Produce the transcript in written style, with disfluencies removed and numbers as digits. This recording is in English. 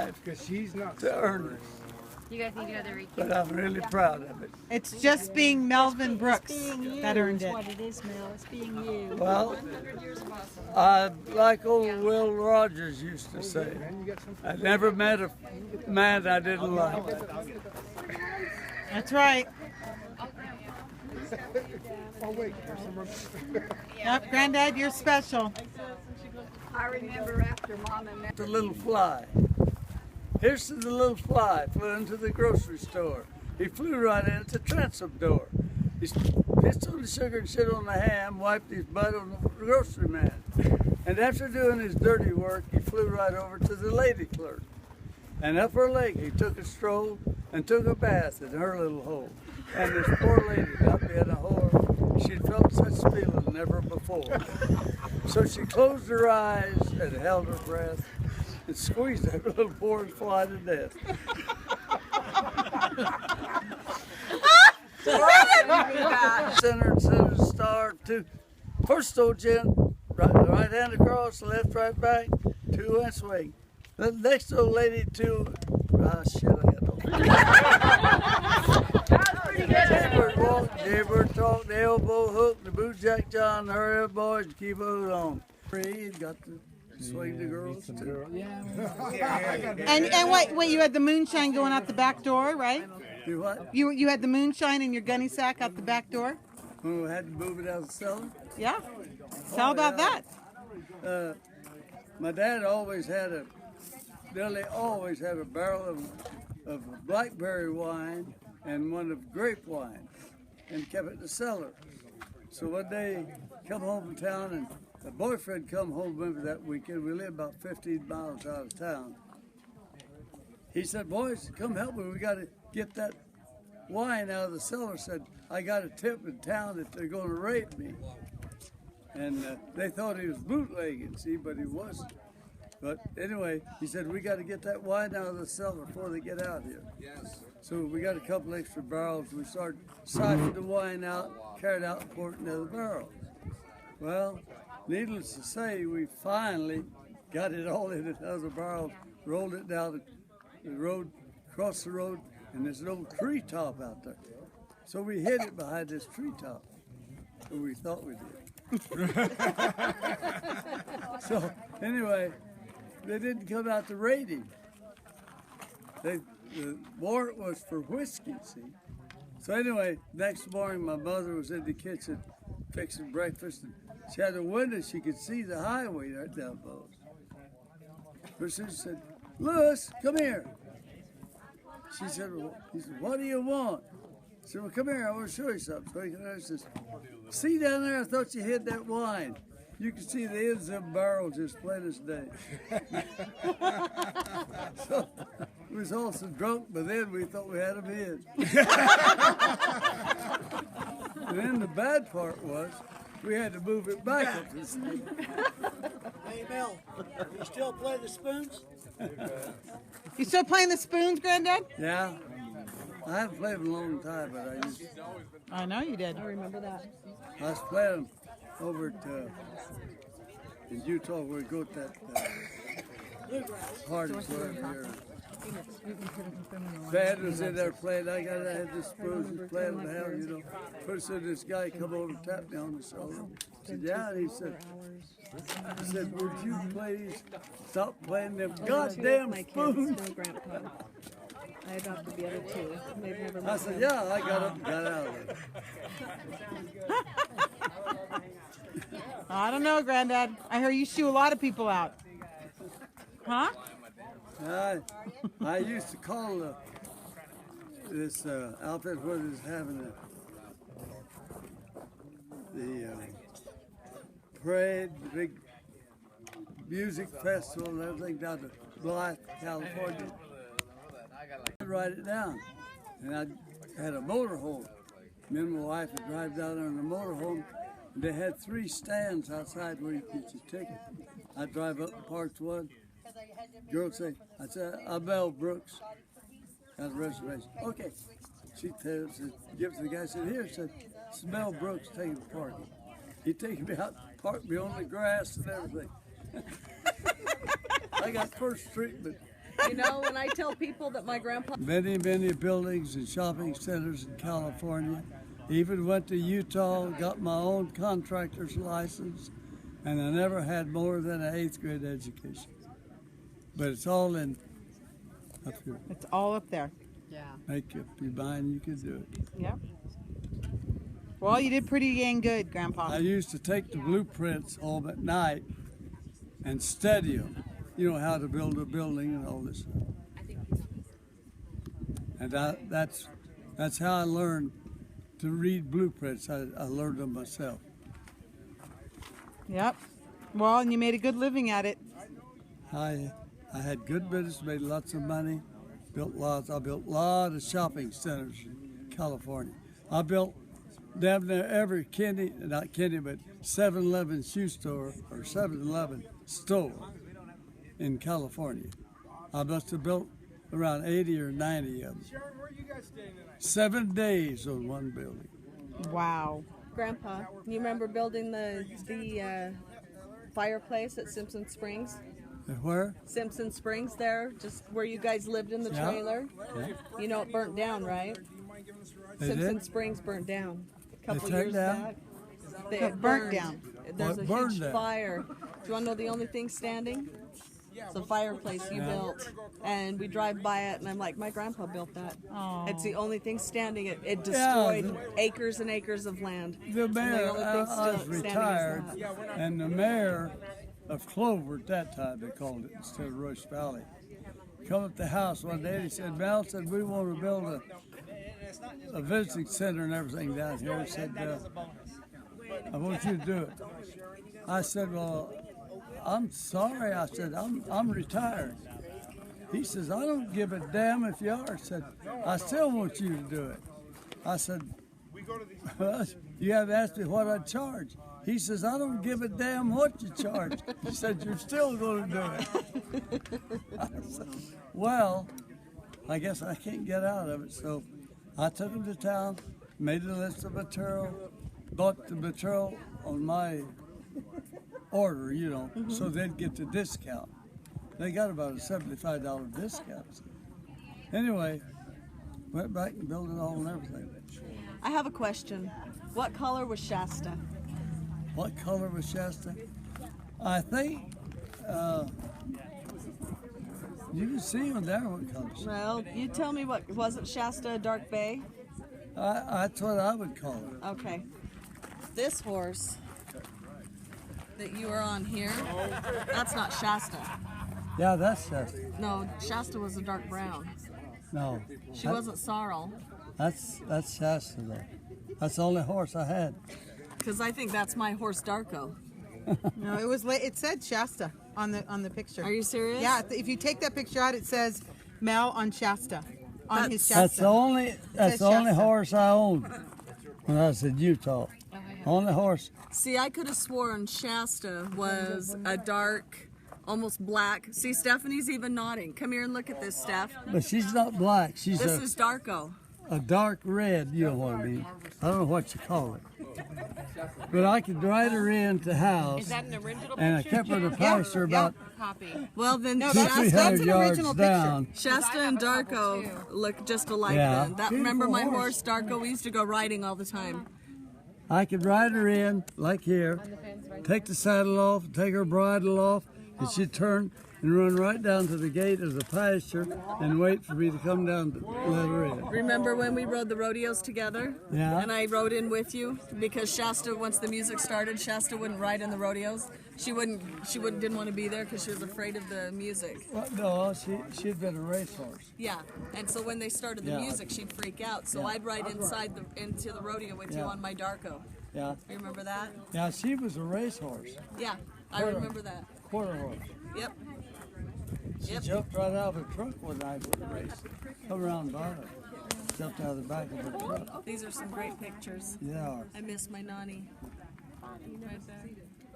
Because she's not to earn it. You guys need to go to the But I'm really proud of it. It's just being Melvin Brooks that earned it. What it is, Mel. It's being you. Well, like old Will Rogers used to say, I never met a man I didn't like. That's right. Oh wait, there's some more. Yep, Granddad, you're special. I remember after Mom and The little fly. Here's to the little fly flew into the grocery store. He flew right in at the transom door. He pissed on the sugar and shit on the ham, wiped his butt on the grocery man. And after doing his dirty work, he flew right over to the lady clerk. And up her leg, he took a stroll and took a bath in her little hole. And this poor lady, not being a whore, she'd felt such feeling never before. So she closed her eyes and held her breath and squeezed that little poor fly to death. Center and center star, two. First old gent, right hand across, left right back, 2 and swing. The next old lady, 2. Ah, shit, I got no. Jaybird walk, jaybird talk, the elbow hook, the boot jack John, hurry up boys, and keep moving on. He got to swing the girls too. And wait, you had the moonshine going out the back door, right? Do what? You had the moonshine in your gunny sack out the back door? When we had to move it out of the cellar? Yeah. Tell about that. My dad nearly always had a barrel of blackberry wine and one of grape wine and kept it in the cellar. So one day, come home from town and a boyfriend come home with me that weekend. We lived about 15 miles out of town. He said, boys, come help me. We got to get that wine out of the cellar. Said, I got a tip in town that they're going to rape me. And they thought he was bootlegging, see, but he wasn't. But anyway, he said, we got to get that wine out of the cellar before they get out here. Yes. So we got a couple extra barrels. We started siphoning the wine out, carried out, and poured it into the barrels. Well, needless to say, we finally got it all in another barrel, rolled it down the road, across the road, and there's an old treetop out there. So we hid it behind this treetop, or we thought we did. So anyway, they didn't come out to raid him. The warrant was for whiskey, see. So anyway, next morning my mother was in the kitchen fixing breakfast, and she had a window she could see the highway right down below. But she said, Louis, come here. She said, he said, what do you want? I said, well, come here, I want to show you something. So he says, see down there, I thought you hid that wine. You can see the ends of the barrels just plain as day. So we was all so drunk, but then we thought we had them hid. And then the bad part was, we had to move it back up the street. Hey Mel, you still play the spoons? You still playing the spoons, Granddad? Yeah. I haven't played them in a long time, but I used to. I know you did. I remember that. I was playing over at in Utah where we go to that party whatever here. Band was in there playing. I had this spoon playing the hell, you know. Pretty soon this guy come over and tapped me on the shoulder. I said, yeah, and he said, would you please stop playing them goddamn spoons? I adopted the other two. They've never I said, yeah, I got up and got out of there. I don't know, Granddad. I hear you shoo a lot of people out. Huh? I used to call this outfit where they was having the parade, the big music festival and everything down to Blythe, California. I'd write it down. And I had a motorhome. Me and my wife would drive down there in the motorhome. And they had 3 stands outside where you could get your ticket. I'd drive up to Parks 1. Girl would say, I'm Mel Brooks. Got a reservation. Okay. She gives it to the guy, said, here, said, it's Mel Brooks taking the party. He'd take me out, park me on the grass and everything. I got first treatment. You know, when I tell people that my grandpa. Many, many buildings and shopping centers in California. Even went to Utah, got my own contractor's license, and I never had more than an 8th grade education. But it's all in up here. It's all up there. Make up your mind you can do it. Yep. Well, you did pretty dang good, Grandpa. I used to take the blueprints home at night and study them. You know how to build a building and all this. And that's how I learned to read blueprints. I learned them myself. Yep. Well, and you made a good living at it. I had good business, made lots of money, built lots. I built a lot of shopping centers in California. I built damn near every not Kenny, but 7-Eleven shoe store or 7-Eleven store in California. I must have built around 80 or 90 of them. 7 days on one building. Wow. Grandpa, you remember building the fireplace at Simpson Springs? Where? Simpson Springs there, just where you guys lived in the Yeah. trailer? Yeah. You know it burnt down, right? They Simpson did? Springs burnt down a couple turned years down? back. It burnt down. There's What a burned huge down? fire. Do you want to know the only thing standing? It's a fireplace you built. And we drive by it, and I'm like, my grandpa built that. Aw. It's the only thing standing. It destroyed acres and acres of land. The And mayor, only thing I was standing is retired, that. and the mayor of Clover at that time, they called it, instead of Rush Valley, come up the house one day and he said, Mel said, we want to build a visiting center and everything down here. He said, I want you to do it. I said, well, I'm sorry. I said, I'm retired. He says, I don't give a damn if you are. I said, I still want you to do it. I said, well, you haven't asked me what I'd charge. He says, I don't give a damn what you charge. He said, you're still going to do it. I said, well, I guess I can't get out of it. So I took him to town, made a list of material, bought the material on my order, you know, so they'd get the discount. They got about a $75 discount. Anyway, went back and built it all and everything. I have a question. What color was Shasta? What color was Shasta? I think you can see on there what color. Well, you tell me what, wasn't Shasta a dark bay? That's what I would call it. Okay. This horse that you are on here, that's not Shasta. Yeah, that's Shasta. No, Shasta was a dark brown. No, She wasn't sorrel. that's Shasta though. That's the only horse I had. Because I think that's my horse Darko. No, it was. It said Shasta on the picture. Are you serious? Yeah. If you take that picture out, it says Mel on Shasta. On his Shasta. That's the only Shasta. horse I owned when I was in Utah. Only horse. See, I could have sworn Shasta was a dark, almost black. See, Stephanie's even nodding. Come here and look at this, Steph. But she's not black. She's This is Darko. a dark red, you know what I mean. I don't know what you call it. But I could ride her into the house. Is that an original And I picture? kept her to pasture about Copy. Well, then No, two, that's- Shasta, 300 an yards original picture. down. Shasta and Darko look just alike Yeah. then. That, remember my Beautiful horse Darko? We used to go riding all the time. I could ride her in, like here, take the saddle off, take her bridle off, and she'd turn and run right down to the gate of the pasture and wait for me to come down to let her in. Remember when we rode the rodeos together? Yeah. And I rode in with you because Shasta, once the music started, Shasta wouldn't ride in the rodeos. She didn't want to be there because she was afraid of the music. Well, no, she'd been a racehorse. Yeah. And so when they started the Yeah. music, she'd freak out. So Yeah. I'd ride into the rodeo with you Yeah. on my Darko. Yeah. You remember that? Now she was a racehorse, Yeah. I remember that. quarter horse. Yep. She Yep. jumped right out of a truck one night with a race. Come around by her. Jumped out of the back of the truck. These are some great pictures. Yeah. I miss my nanny. Right there.